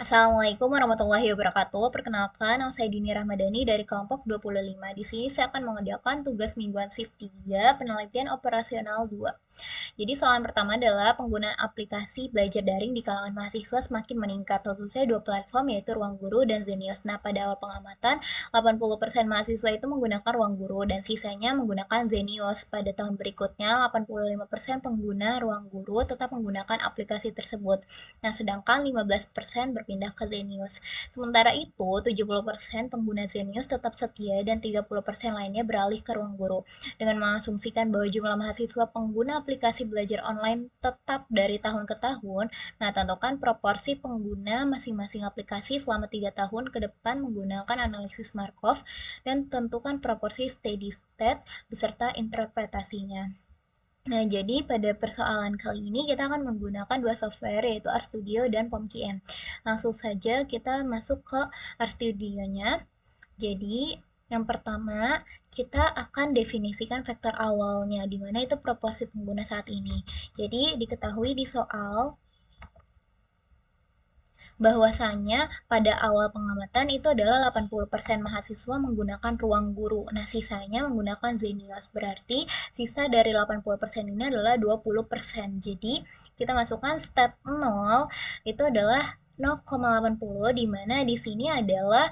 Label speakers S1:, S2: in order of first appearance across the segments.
S1: Assalamualaikum warahmatullahi wabarakatuh. Perkenalkan, nama saya Dini Rahmadani dari kelompok 25. Di sini saya akan mengerjakan tugas mingguan shift 3, penelitian operasional 2. Jadi soalan pertama adalah penggunaan aplikasi belajar daring di kalangan mahasiswa semakin meningkat. Tentu dua platform yaitu Ruang Guru dan Zenius. Nah, pada awal pengamatan, 80% mahasiswa itu menggunakan Ruang Guru dan sisanya menggunakan Zenius. Pada tahun berikutnya, 85% pengguna Ruang Guru tetap menggunakan aplikasi tersebut. Nah, sedangkan 15% berpindah ke Zenius. Sementara itu, 70% pengguna Zenius tetap setia dan 30% lainnya beralih ke Ruang Guru. Dengan mengasumsikan bahwa jumlah mahasiswa pengguna aplikasi belajar online tetap dari tahun ke tahun, nah tentukan proporsi pengguna masing-masing aplikasi selama 3 tahun ke depan menggunakan analisis Markov dan tentukan proporsi steady state beserta interpretasinya. Nah, jadi pada persoalan kali ini kita akan menggunakan dua software yaitu RStudio dan POMKN. Langsung saja kita masuk ke RStudio-nya. Jadi, yang pertama, kita akan definisikan vektor awalnya, di mana itu proporsi pengguna saat ini. Jadi, diketahui di soal bahwasanya pada awal pengamatan itu adalah 80% mahasiswa menggunakan Ruang Guru. Nah, sisanya menggunakan Zenius. Berarti sisa dari 80% ini adalah 20%. Jadi, kita masukkan stat 0 itu adalah 0,80, di mana di sini adalah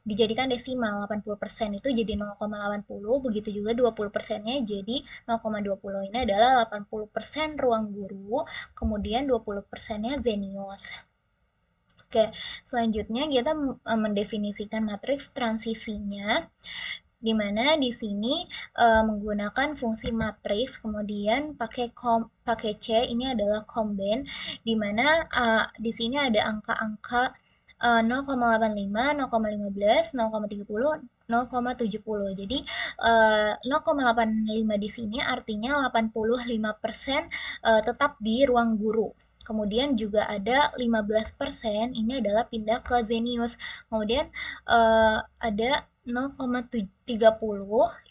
S1: dijadikan desimal. 80% itu jadi 0,80, begitu juga 20%-nya jadi 0,20. Ini adalah 80% Ruang Guru, kemudian 20%-nya Zenius. Oke, selanjutnya kita mendefinisikan matriks transisinya, di mana di sini menggunakan fungsi matriks, kemudian pakai C, ini adalah combine, di mana di sini ada angka-angka 0,85, 0,15, 0,30, 0,70. Jadi 0,85 di sini artinya 85% tetap di Ruang Guru. Kemudian juga ada 15% ini adalah pindah ke Zenius. Kemudian ada 0,30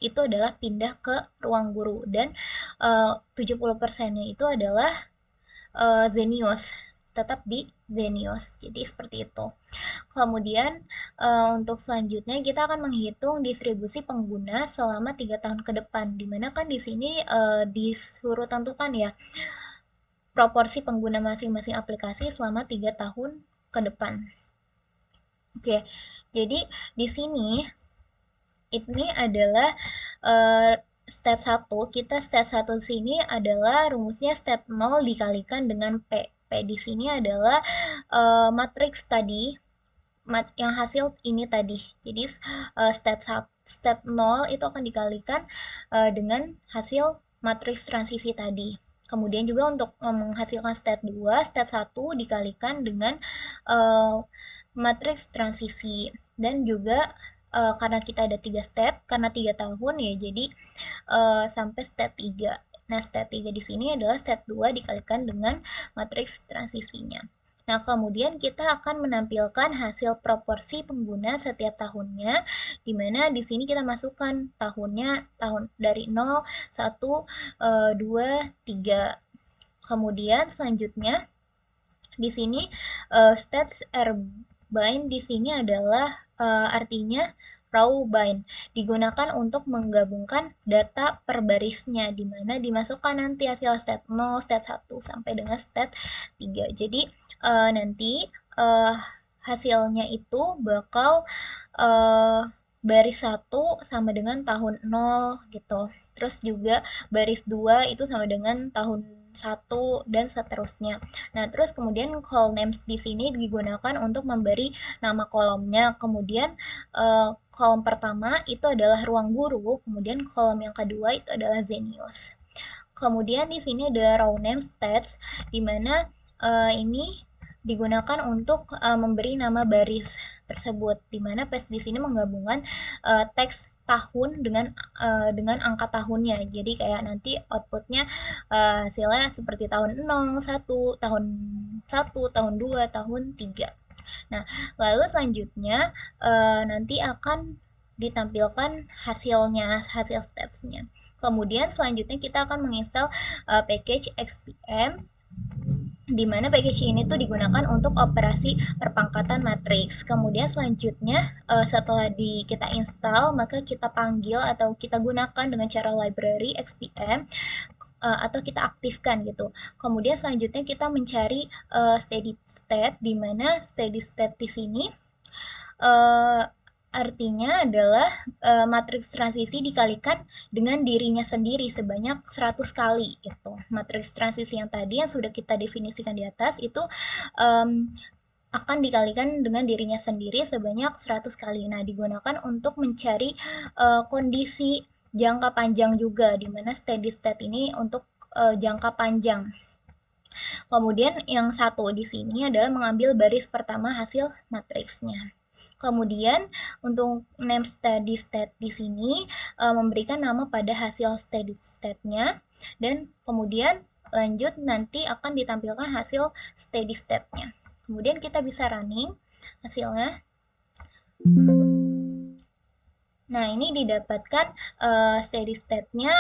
S1: itu adalah pindah ke Ruang Guru dan 70%-nya itu adalah Zenius, tetap di Zenius. Jadi seperti itu. Kemudian untuk selanjutnya kita akan menghitung distribusi pengguna selama 3 tahun ke depan. Dimana kan di sini disuruh tentukan ya proporsi pengguna masing-masing aplikasi selama 3 tahun ke depan. Oke, jadi di sini ini adalah stat 1. Kita stat 1 di sini adalah rumusnya stat 0 dikalikan dengan P. P di sini adalah matriks tadi yang hasil ini tadi. Jadi stat 0 itu akan dikalikan dengan hasil matriks transisi tadi. Kemudian juga untuk menghasilkan stat 2, stat 1 dikalikan dengan matriks transisi. Dan juga karena kita ada 3 stat, karena 3 tahun ya, jadi sampai stat 3. Nah, stat 3 di sini adalah stat 2 dikalikan dengan matriks transisinya. Nah, kemudian kita akan menampilkan hasil proporsi pengguna setiap tahunnya, di mana di sini kita masukkan tahunnya tahun dari 0, 1, 2, 3. Kemudian selanjutnya di sini stats rbind di sini adalah artinya raw bind digunakan untuk menggabungkan data per barisnya, di mana dimasukkan nanti hasil stat 0, stat 1 sampai dengan stat 3. Jadi nanti hasilnya itu bakal baris 1 sama dengan tahun 0 gitu. Terus juga baris 2 itu sama dengan tahun 1 dan seterusnya. Nah, terus kemudian call names di sini digunakan untuk memberi nama kolomnya. Kemudian kolom pertama itu adalah Ruang Guru, kemudian kolom yang kedua itu adalah Zenius. Kemudian di sini ada raw name stats, di mana ini digunakan untuk memberi nama baris tersebut, di mana paste di sini menggabungkan teks tahun dengan angka tahunnya. Jadi kayak nanti outputnya hasilnya seperti tahun 0, 1, tahun 1, tahun 2, tahun 3. Nah, lalu selanjutnya nanti akan ditampilkan hasilnya, hasil statsnya. Kemudian selanjutnya kita akan menginstal package XPM di mana package ini tuh digunakan untuk operasi perpangkatan matriks. Kemudian selanjutnya setelah kita install, maka kita panggil atau kita gunakan dengan cara library XPM atau kita aktifkan gitu. Kemudian selanjutnya kita mencari steady state, di mana steady state di sini uh, artinya adalah matriks transisi dikalikan dengan dirinya sendiri sebanyak 100 kali gitu. Matriks transisi yang tadi yang sudah kita definisikan di atas itu um, akan dikalikan dengan dirinya sendiri sebanyak 100 kali. Nah, digunakan untuk mencari kondisi jangka panjang juga, di mana steady state ini untuk jangka panjang. Kemudian yang satu di sini adalah mengambil baris pertama hasil matriksnya. Kemudian untuk name steady state di sini memberikan nama pada hasil steady state-nya, dan kemudian lanjut nanti akan ditampilkan hasil steady state-nya. Kemudian kita bisa running hasilnya. Nah, ini didapatkan steady state-nya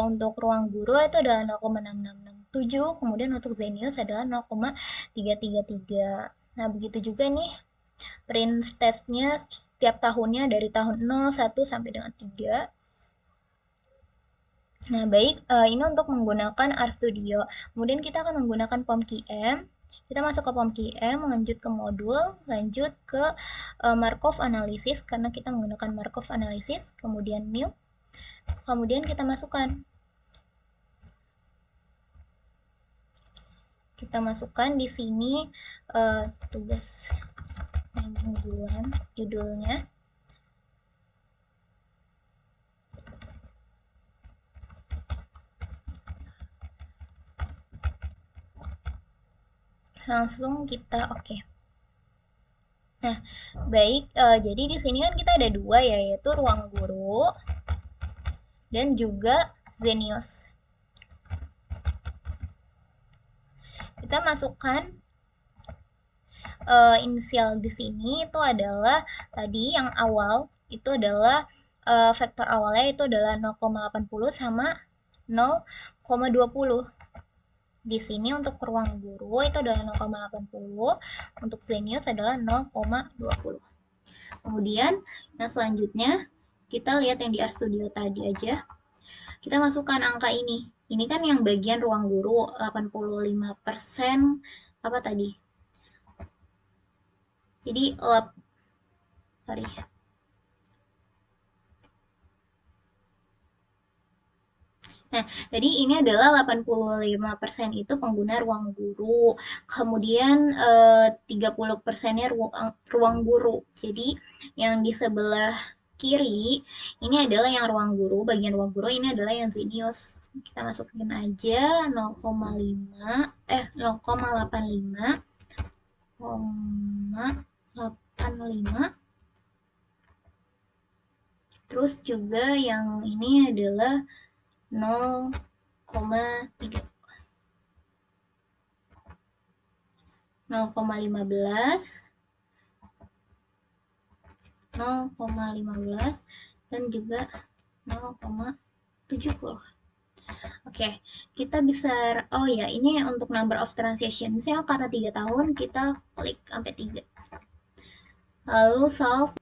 S1: untuk ruang guru itu adalah 0,6667, kemudian untuk Zenius adalah 0,333. Nah, begitu juga nih print stats-nya setiap tahunnya dari tahun 0, 1 sampai dengan 3. Nah, baik, ini untuk menggunakan RStudio. Kemudian kita akan menggunakan POM-QM. Kita masuk ke POM-QM, lanjut ke modul, lanjut ke Markov Analysis, karena kita menggunakan Markov Analysis, kemudian new, kemudian kita masukkan. Kita masukkan di sini tugas mingguan, judulnya. Langsung kita oke. Nah, baik, jadi di sini kan kita ada dua ya, yaitu ruang guru dan juga Zenius. Kita masukkan inisial di sini itu adalah tadi yang awal itu adalah vektor awalnya itu adalah 0,80 sama 0,20. Di sini untuk ruang guru itu adalah 0,80, untuk Zenius adalah 0,20. Kemudian yang selanjutnya kita lihat yang di RStudio tadi aja. Kita masukkan angka ini. Ini kan yang bagian ruang guru 85% apa tadi? Jadi sorry. Nah, jadi ini adalah 85% itu pengguna ruang guru. Kemudian 30%-nya ruang guru. Jadi yang di sebelah kiri ini adalah yang ruang guru, bagian ruang guru ini adalah yang Zenius. Kita masukin aja 0,5 0,85 Terus juga yang ini adalah 0,3 0,15 dan juga 0,70. Oke, kita bisa, oh ya, ini untuk number of transactions-nya karena 3 tahun kita klik sampai 3. Lalu solve.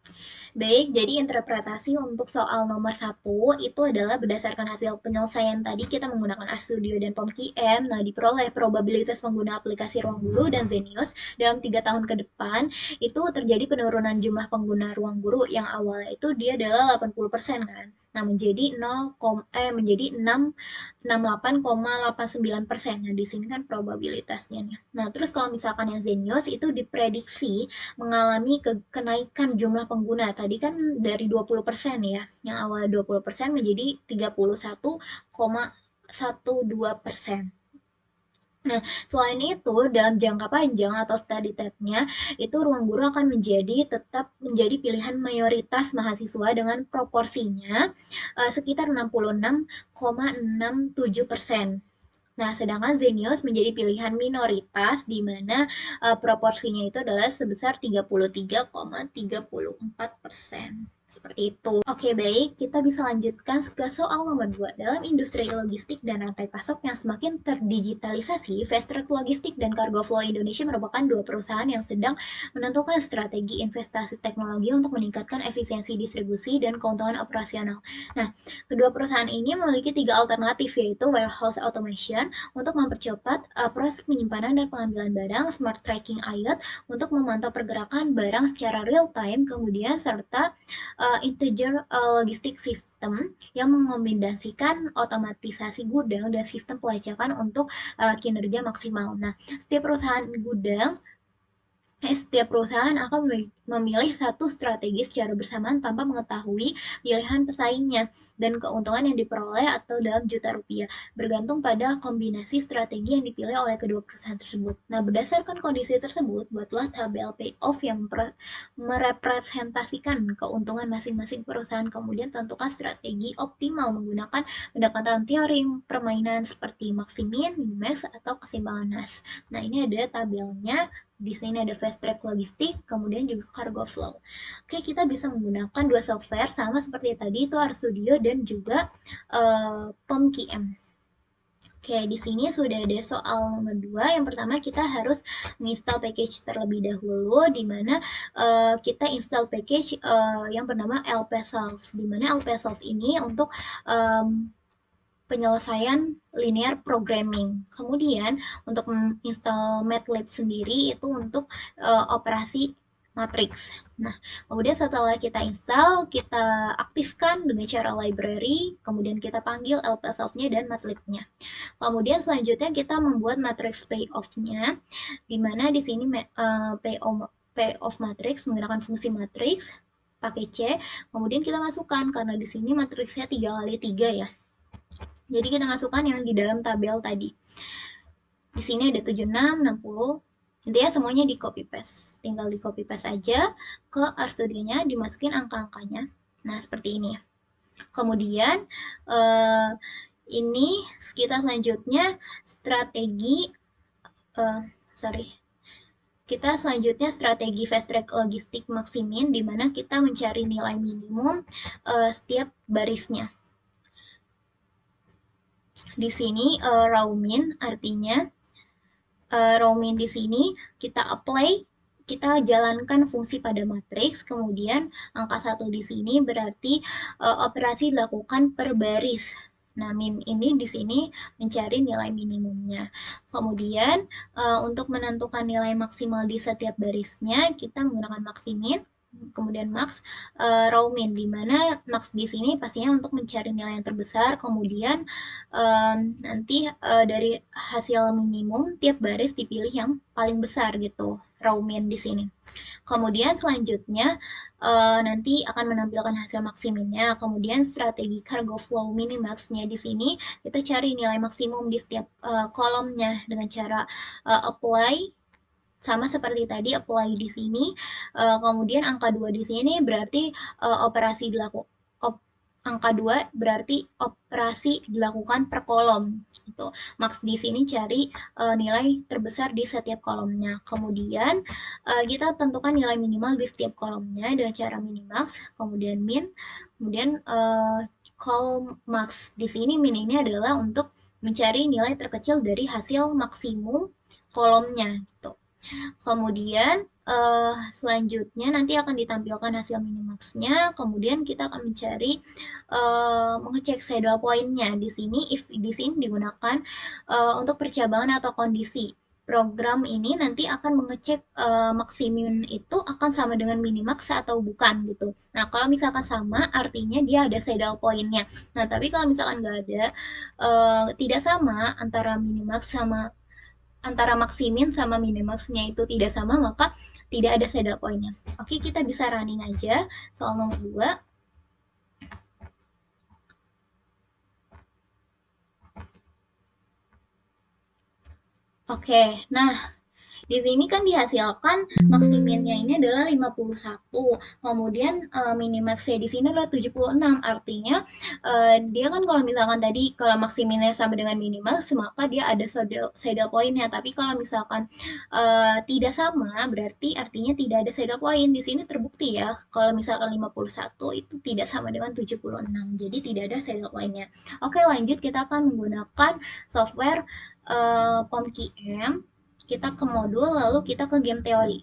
S1: Baik, jadi interpretasi untuk soal nomor 1 itu adalah berdasarkan hasil penyelesaian tadi kita menggunakan RStudio dan POM-QM. Nah, diperoleh probabilitas pengguna aplikasi Ruang Guru dan Zenius dalam 3 tahun ke depan itu terjadi penurunan jumlah pengguna Ruang Guru yang awalnya itu dia adalah 80% kan. Nah, menjadi 68,89%. Nah, di sini kan probabilitasnya nih. Nah, terus kalau misalkan yang Zenius itu diprediksi mengalami kenaikan jumlah pengguna. Tadi kan dari 20% ya, yang awalnya 20% menjadi 31,12%. Nah, selain itu, dalam jangka panjang atau steady state-nya, itu ruang guru akan tetap menjadi pilihan mayoritas mahasiswa dengan proporsinya sekitar 66,67%. Nah, sedangkan Zenius menjadi pilihan minoritas di mana proporsinya itu adalah sebesar 33,34%. Seperti itu. Oke, baik. Kita bisa lanjutkan ke soal nomor 2. Dalam industri logistik dan rantai pasok yang semakin terdigitalisasi, Fast Track Logistik dan Cargo Flow Indonesia merupakan dua perusahaan yang sedang menentukan strategi investasi teknologi untuk meningkatkan efisiensi distribusi dan keuntungan operasional. Nah, kedua perusahaan ini memiliki tiga alternatif, yaitu warehouse automation untuk mempercepat proses penyimpanan dan pengambilan barang, smart tracking IoT untuk memantau pergerakan barang secara real time, kemudian serta integer logistik system yang mengombinasikan otomatisasi gudang dan sistem pelacakan untuk kinerja maksimal. Nah, setiap perusahaan akan memilih satu strategi secara bersamaan tanpa mengetahui pilihan pesaingnya dan keuntungan yang diperoleh atau dalam juta rupiah, bergantung pada kombinasi strategi yang dipilih oleh kedua perusahaan tersebut. Nah, berdasarkan kondisi tersebut, buatlah tabel payoff yang merepresentasikan keuntungan masing-masing perusahaan. Kemudian tentukan strategi optimal menggunakan pendekatan teori permainan seperti maximin, minimax, atau keseimbangan Nash. Nah, ini ada tabelnya. Di sini ada Fast Track Logistik, kemudian juga Cargo Flow. Oke, kita bisa menggunakan dua software sama seperti tadi, itu RStudio dan juga POM-QM. Oke, di sini sudah ada soal nomor 2. Yang pertama, kita harus menginstal package terlebih dahulu, di mana kita install package yang bernama LPsolve, di mana LPsolve ini untuk penyelesaian linear programming. Kemudian untuk menginstal MATLAB sendiri itu untuk operasi matrix. Nah, kemudian setelah kita install, kita aktifkan dengan cara library, kemudian kita panggil LPsolve-nya dan MATLAB-nya. Kemudian selanjutnya kita membuat matrix payoff-nya, di mana di sini payoff matrix menggunakan fungsi matrix pakai C, kemudian kita masukkan karena di sini matriksnya 3 kali 3 ya. Jadi kita masukkan yang di dalam tabel tadi. Di sini ada 76, 60. Intinya semuanya di copy paste. Tinggal di copy paste aja ke RStudio-nya, dimasukin angka-angkanya. Nah, seperti ini. Kemudian ini kita selanjutnya kita selanjutnya strategi Fast Track Logistik Maximin, di mana kita mencari nilai minimum setiap barisnya. Di sini raw min artinya raw min di sini kita jalankan fungsi pada matriks, kemudian angka 1 di sini berarti operasi dilakukan per baris. Nah, min ini di sini mencari nilai minimumnya. Kemudian untuk menentukan nilai maksimal di setiap barisnya, kita menggunakan maximin, kemudian max, raw min, di mana max di sini pastinya untuk mencari nilai yang terbesar, kemudian nanti dari hasil minimum tiap baris dipilih yang paling besar gitu, raw min di sini. Kemudian selanjutnya nanti akan menampilkan hasil maksiminnya. Kemudian strategi cargo flow minimax-nya di sini kita cari nilai maksimum di setiap kolomnya dengan cara apply, sama seperti tadi apply di sini. Kemudian angka 2 di sini berarti angka 2 berarti operasi dilakukan per kolom gitu. Max di sini cari nilai terbesar di setiap kolomnya. Kemudian kita tentukan nilai minimal di setiap kolomnya dengan cara minimax, kemudian min, kemudian kolom max. Di sini min ini adalah untuk mencari nilai terkecil dari hasil maksimum kolomnya gitu. Kemudian selanjutnya nanti akan ditampilkan hasil minimaxnya. Kemudian kita akan mencari mengecek saddle point-nya. Di sini if di sini digunakan untuk percabangan atau kondisi. Program ini nanti akan mengecek maksimum itu akan sama dengan minimax atau bukan gitu. Nah, kalau misalkan sama, artinya dia ada saddle point-nya. Nah, tapi kalau misalkan nggak ada, tidak sama antara maksimin sama minimaxnya itu tidak sama, maka tidak ada saddle point-nya. Oke, kita bisa running aja soal nomor 2. Oke, nah Di sini kan dihasilkan maksiminnya ini adalah 51, kemudian minimaxnya di sini adalah 76. Artinya dia kan kalau misalkan tadi kalau maksiminnya sama dengan minimax, maka dia ada saddle pointnya. Tapi kalau misalkan tidak sama, berarti artinya tidak ada saddle point. Di sini terbukti ya, kalau misalkan 51 itu tidak sama dengan 76. Jadi tidak ada saddle pointnya. Oke, lanjut kita akan menggunakan software POMQM. Kita ke modul, lalu kita ke game teori.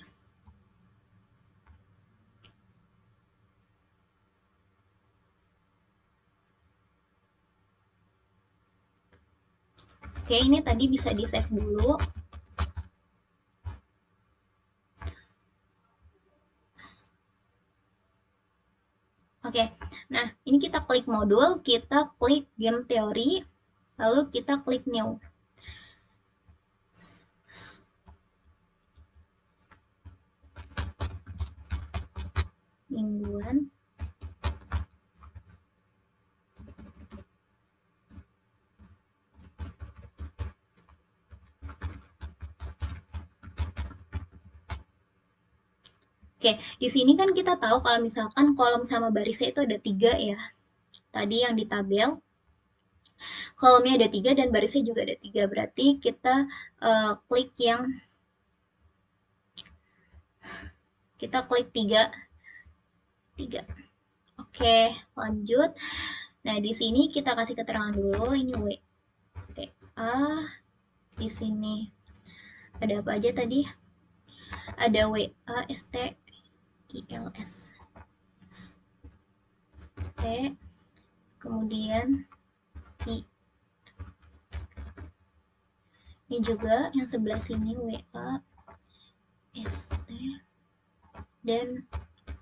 S1: Oke, ini tadi bisa di save dulu. Oke, nah ini kita klik modul, kita klik game teori, lalu kita klik new. Mingguan. Oke, di sini kan kita tahu kalau misalkan kolom sama barisnya itu ada 3 ya. Tadi yang di tabel, kolomnya ada 3 dan barisnya juga ada 3. Berarti kita klik yang kita klik 3. Oke, lanjut. Nah, di sini kita kasih keterangan dulu. Ini WA. Di sini ada apa aja tadi? Ada WA, ST, ILS, T, kemudian I. Ini juga yang sebelah sini WA, ST, dan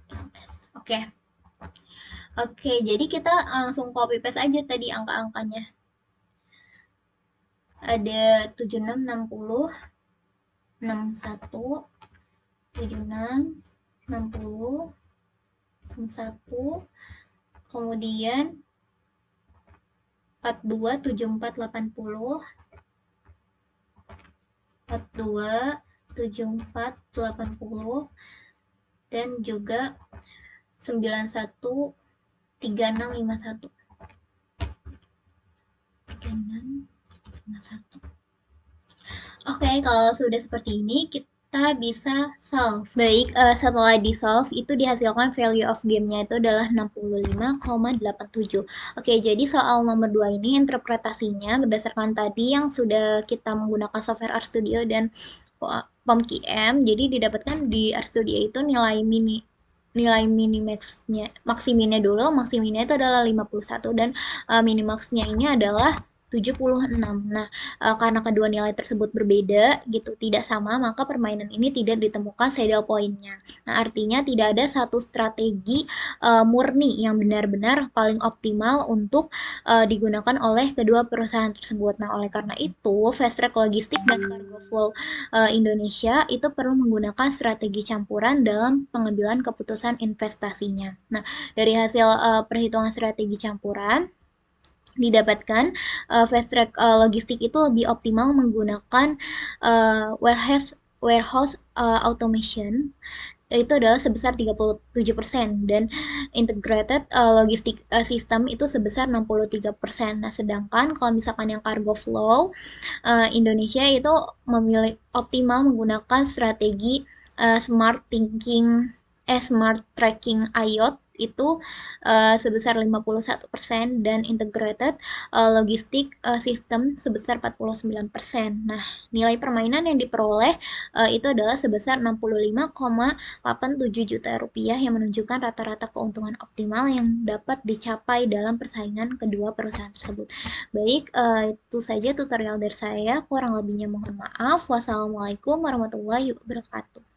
S1: LS. Oke. Oke, jadi kita langsung copy paste aja tadi angka-angkanya. Ada 76, 60, 61, 76, 60, 61, kemudian 42, 74, 80, 42, 74, 80, dan juga 91, 36, 51. 36, 51. Oke, kalau sudah seperti ini, kita bisa solve. Baik, setelah di solve, itu dihasilkan value of game-nya itu adalah 65,87. Oke, jadi soal nomor 2 ini interpretasinya berdasarkan tadi yang sudah kita menggunakan software RStudio dan POMQM. Jadi didapatkan di RStudio itu nilai minimaxnya, maksiminnya dulu, maksiminnya itu adalah 51 dan minimaxnya ini adalah 76. Nah, karena kedua nilai tersebut berbeda gitu, tidak sama, maka permainan ini tidak ditemukan saddle point-nya. Nah, artinya tidak ada satu strategi murni yang benar-benar paling optimal untuk digunakan oleh kedua perusahaan tersebut. Nah, oleh karena itu, Fast Track Logistics dan Cargo Flow Indonesia itu perlu menggunakan strategi campuran dalam pengambilan keputusan investasinya. Nah, dari hasil perhitungan strategi campuran, didapatkan fast track logistik itu lebih optimal menggunakan warehouse automation itu adalah sebesar 37% dan integrated logistik system itu sebesar 63%. Nah, sedangkan kalau misalkan yang cargo flow Indonesia itu memilih optimal menggunakan strategi smart smart tracking IOT itu sebesar 51% dan integrated logistik system sebesar 49%. Nah, nilai permainan yang diperoleh itu adalah sebesar 65,87 juta rupiah yang menunjukkan rata-rata keuntungan optimal yang dapat dicapai dalam persaingan kedua perusahaan tersebut. Baik, itu saja tutorial dari saya. Kurang lebihnya mohon maaf. Wassalamualaikum warahmatullahi wabarakatuh.